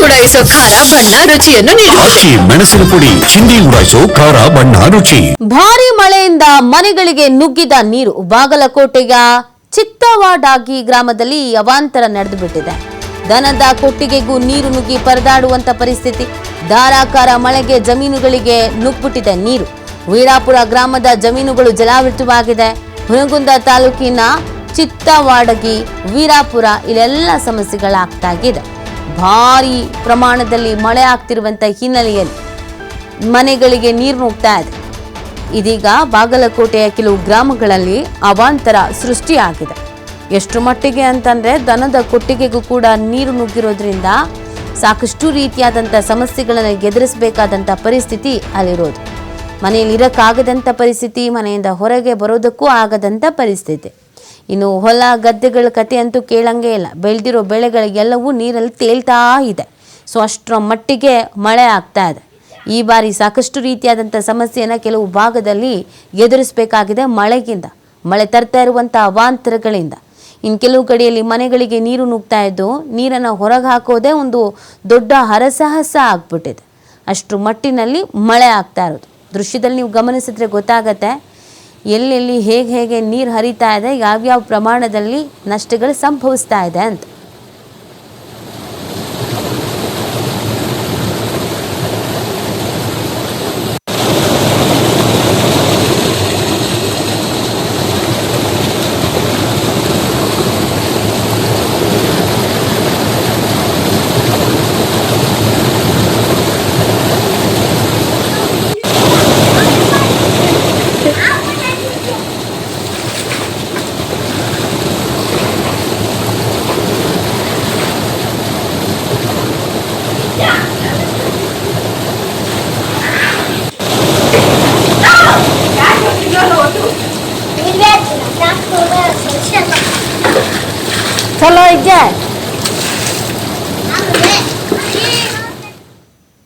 ಉಡಾಯಿಸೋ ಖಾರ ಬಣ್ಣ ರುಚಿಯನ್ನು ನೀಡುತ್ತದೆ. ಮೆಣಸಿನ ಪುಡಿ ಚಿಂದಿ ಉಡಾಯಿಸೋ ಖಾರ ಬಣ್ಣ ರುಚಿ. ಭಾರಿ ಮಳೆಯಿಂದ ಮನೆಗಳಿಗೆ ನುಗ್ಗಿದ ನೀರು. ಬಾಗಲಕೋಟೆಯ ಚಿತ್ತವಾಡಾಗಿ ಗ್ರಾಮದಲ್ಲಿ ಅವಾಂತರ ನಡೆದು ಬಿಟ್ಟಿದೆ. ದನದ ಕೊಟ್ಟಿಗೆಗೂ ನೀರು ನುಗ್ಗಿ ಪರದಾಡುವಂತ ಪರಿಸ್ಥಿತಿ. ಧಾರಾಕಾರ ಮಳೆಗೆ ಜಮೀನುಗಳಿಗೆ ನುಗ್ಗಿಬಿಟ್ಟಿದೆ ನೀರು. ವೀರಾಪುರ ಗ್ರಾಮದ ಜಮೀನುಗಳು ಜಲಾವೃತವಾಗಿದೆ. ಹುನಗುಂದ ತಾಲೂಕಿನ ಚಿತ್ತವಾಡಗಿ, ವೀರಾಪುರ ಇಲ್ಲೆಲ್ಲ ಸಮಸ್ಯೆಗಳಾಗ್ತಾಗಿದೆ. ಭಾರಿ ಪ್ರಮಾಣದಲ್ಲಿ ಮಳೆ ಆಗ್ತಿರುವಂತ ಹಿನ್ನೆಲೆಯಲ್ಲಿ ಮನೆಗಳಿಗೆ ನೀರು ನುಗ್ತಾ ಇದೆ. ಇದೀಗ ಬಾಗಲಕೋಟೆಯ ಕೆಲವು ಗ್ರಾಮಗಳಲ್ಲಿ ಅವಾಂತರ ಸೃಷ್ಟಿಯಾಗಿದೆ. ಎಷ್ಟು ಮಟ್ಟಿಗೆ ಅಂತಂದ್ರೆ ದನದ ಕೊಟ್ಟಿಗೆಗೂ ಕೂಡ ನೀರು ನುಗ್ಗಿರೋದ್ರಿಂದ ಸಾಕಷ್ಟು ರೀತಿಯಾದಂಥ ಸಮಸ್ಯೆಗಳನ್ನು ಎದುರಿಸಬೇಕಾದಂಥ ಪರಿಸ್ಥಿತಿ ಅಲ್ಲಿರೋದು. ಮನೆಯಲ್ಲಿ ಇರೋಕ್ಕಾಗದಂಥ ಪರಿಸ್ಥಿತಿ, ಮನೆಯಿಂದ ಹೊರಗೆ ಬರೋದಕ್ಕೂ ಆಗದಂಥ ಪರಿಸ್ಥಿತಿ. ಇನ್ನು ಹೊಲ ಗದ್ದೆಗಳ ಕತೆ ಅಂತೂ ಕೇಳಂಗೇ ಇಲ್ಲ. ಬೆಳೆದಿರೋ ಬೆಳೆಗಳಿಗೆಲ್ಲವೂ ನೀರಲ್ಲಿ ತೇಲ್ತಾ ಇದೆ. ಸೊ ಅಷ್ಟರ ಮಟ್ಟಿಗೆ ಮಳೆ ಆಗ್ತಾ ಇದೆ. ಈ ಬಾರಿ ಸಾಕಷ್ಟು ರೀತಿಯಾದಂಥ ಸಮಸ್ಯೆಯನ್ನು ಕೆಲವು ಭಾಗದಲ್ಲಿ ಎದುರಿಸಬೇಕಾಗಿದೆ ಮಳೆಗಿಂದ, ಮಳೆ ತರ್ತಾ ಇರುವಂಥ ಅವಾಂತರಗಳಿಂದ. ಇನ್ನು ಕೆಲವು ಕಡೆಯಲ್ಲಿ ಮನೆಗಳಿಗೆ ನೀರು ನುಗ್ತಾ ಇದ್ದು ನೀರನ್ನು ಹೊರಗೆ ಹಾಕೋದೇ ಒಂದು ದೊಡ್ಡ ಹರಸಾಹಸ ಆಗ್ಬಿಟ್ಟಿದೆ. ಅಷ್ಟರ ಮಟ್ಟಿನಲ್ಲಿ ಮಳೆ ಆಗ್ತಾ ಇರೋದು. ದೃಶ್ಯದಲ್ಲಿ ನೀವು ಗಮನಿಸಿದ್ರೆ ಗೊತ್ತಾಗತ್ತೆ ಎಲ್ಲೆಲ್ಲಿ ಹೇಗೆ ನೀರು ಹರಿತಾ ಇದೆ, ಯಾವ್ಯಾವ ಪ್ರಮಾಣದಲ್ಲಿ ನಷ್ಟಗಳು ಸಂಭವಿಸ್ತಾ ಇದೆ ಅಂತ. ಚಲೋ ಇದ್ದೆ